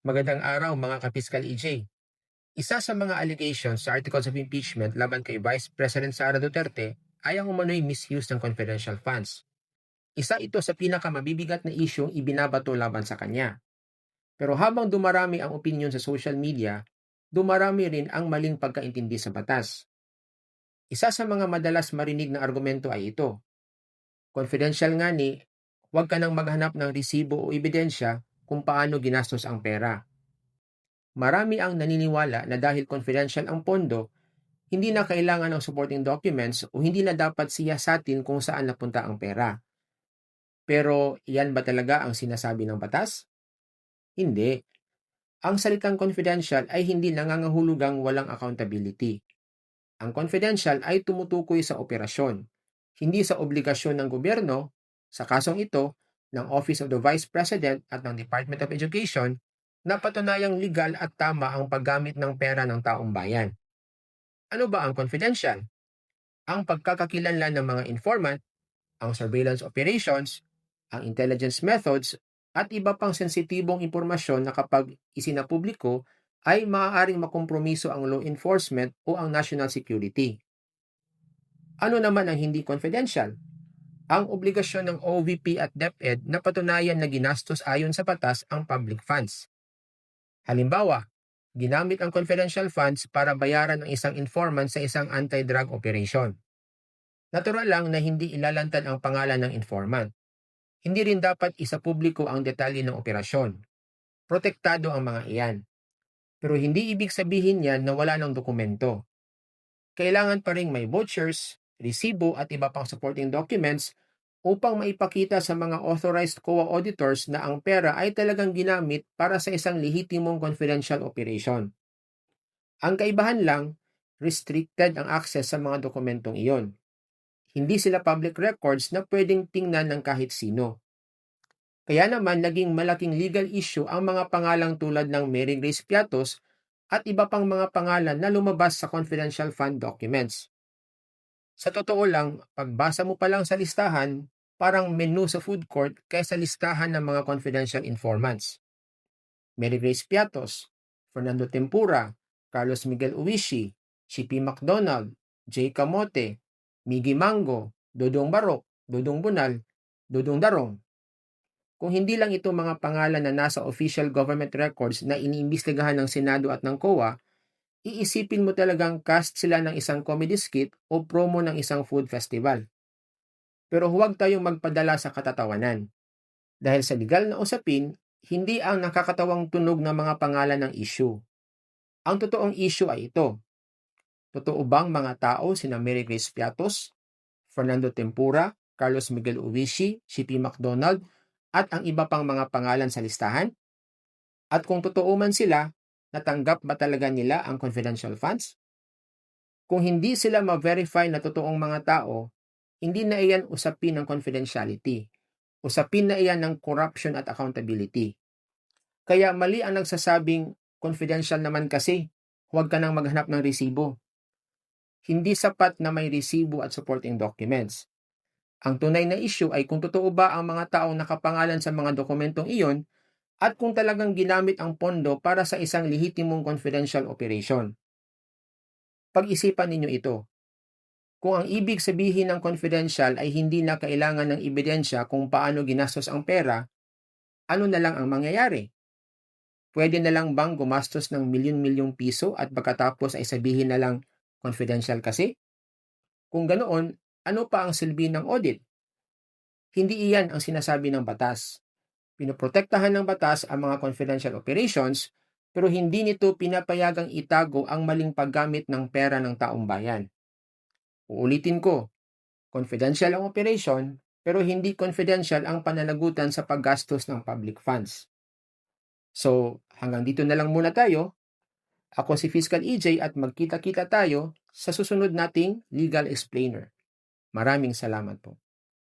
Magandang araw mga ka-Fiscal EJ. Isa sa mga allegations sa articles of impeachment laban kay Vice President Sara Duterte ay ang umano'y misuse ng confidential funds. Isa ito sa pinakamabibigat na isyong ibinabato laban sa kanya. Pero habang dumarami ang opinion sa social media, dumarami rin ang maling pagkaintindi sa batas. Isa sa mga madalas marinig na argumento ay ito. Confidential nga ni, huwag ka nang maghanap ng resibo o ebidensya kung paano ginastos ang pera. Marami ang naniniwala na dahil confidential ang pondo, hindi na kailangan ng supporting documents o hindi na dapat siyasatin kung saan napunta ang pera. Pero iyan ba talaga ang sinasabi ng batas? Hindi. Ang salitang confidential ay hindi nangangahulugang walang accountability. Ang confidential ay tumutukoy sa operasyon, hindi sa obligasyon ng gobyerno, sa kasong ito, ng Office of the Vice President at ng Department of Education na patunayang legal at tama ang paggamit ng pera ng taong bayan. Ano ba ang confidential? Ang pagkakakilanlan ng mga informant, ang surveillance operations, ang intelligence methods, at iba pang sensitibong impormasyon na kapag isinapubliko ay maaaring makompromiso ang law enforcement o ang national security. Ano naman ang hindi confidential? Ang obligasyon ng OVP at DepEd na patunayan na ginastos ayon sa batas ang public funds. Halimbawa, ginamit ang confidential funds para bayaran ng isang informant sa isang anti-drug operation. Natural lang na hindi ilalantad ang pangalan ng informant. Hindi rin dapat isapubliko ang detalye ng operasyon. Protektado ang mga iyan. Pero hindi ibig sabihin yan na wala ng dokumento. Kailangan pa rin may vouchers, resibo at iba pang supporting documents upang maipakita sa mga authorized COA auditors na ang pera ay talagang ginamit para sa isang lehitimong confidential operation. Ang kaibahan lang, restricted ang access sa mga dokumentong iyon. Hindi sila public records na pwedeng tingnan ng kahit sino. Kaya naman naging malaking legal issue ang mga pangalang tulad ng Mary Grace Piatos at iba pang mga pangalan na lumabas sa confidential fund documents. Sa totoo lang, pagbasa mo pa lang sa listahan, parang menu sa food court kaysa listahan ng mga confidential informants. Mary Grace Piatos, Fernando Tempura, Carlos Miguel Uwishi, CP McDonald, Jay Camote, Miggy Mango, Dodong Barok, Dodong Bunal, Dodong Darong. Kung hindi lang ito mga pangalan na nasa official government records na iniimbestigahan ng Senado at ng COA, iisipin mo talagang cast sila ng isang comedy skit o promo ng isang food festival. Pero huwag tayong magpadala sa katatawanan. Dahil sa legal na usapin, hindi ang nakakatawang tunog ng mga pangalan ng issue. Ang totoong issue ay ito. Totoo bang mga tao sina Mary Grace Piatos, Fernando Tempura, Carlos Miguel Uwishi, CP McDonald, at ang iba pang mga pangalan sa listahan? At kung totoo man sila, natanggap ba talaga nila ang confidential funds? Kung hindi sila ma-verify na totoong mga tao, hindi na iyan usapin ng confidentiality. Usapin na iyan ng corruption at accountability. Kaya mali ang nagsasabing confidential naman kasi, huwag ka nang maghanap ng resibo. Hindi sapat na may resibo at supporting documents. Ang tunay na issue ay kung totoo ba ang mga taong nakapangalan sa mga dokumentong iyon at kung talagang ginamit ang pondo para sa isang lehitimong confidential operation. Pag-isipan ninyo ito. Kung ang ibig sabihin ng confidential ay hindi na kailangan ng ebidensya kung paano ginastos ang pera, ano na lang ang mangyayari? Pwede na lang bang gumastos ng milyon-milyong piso at pagkatapos ay sabihin na lang confidential kasi? Kung ganoon, ano pa ang silbi ng audit? Hindi iyan ang sinasabi ng batas. Pinoprotektahan ng batas ang mga confidential operations pero hindi nito pinapayagang itago ang maling paggamit ng pera ng taong bayan. Uulitin ko, confidential ang operation pero hindi confidential ang pananagutan sa paggastos ng public funds. So, hanggang dito na lang muna tayo. Ako si Fiscal EJ at magkita-kita tayo sa susunod nating Legal Explainer. Maraming salamat po.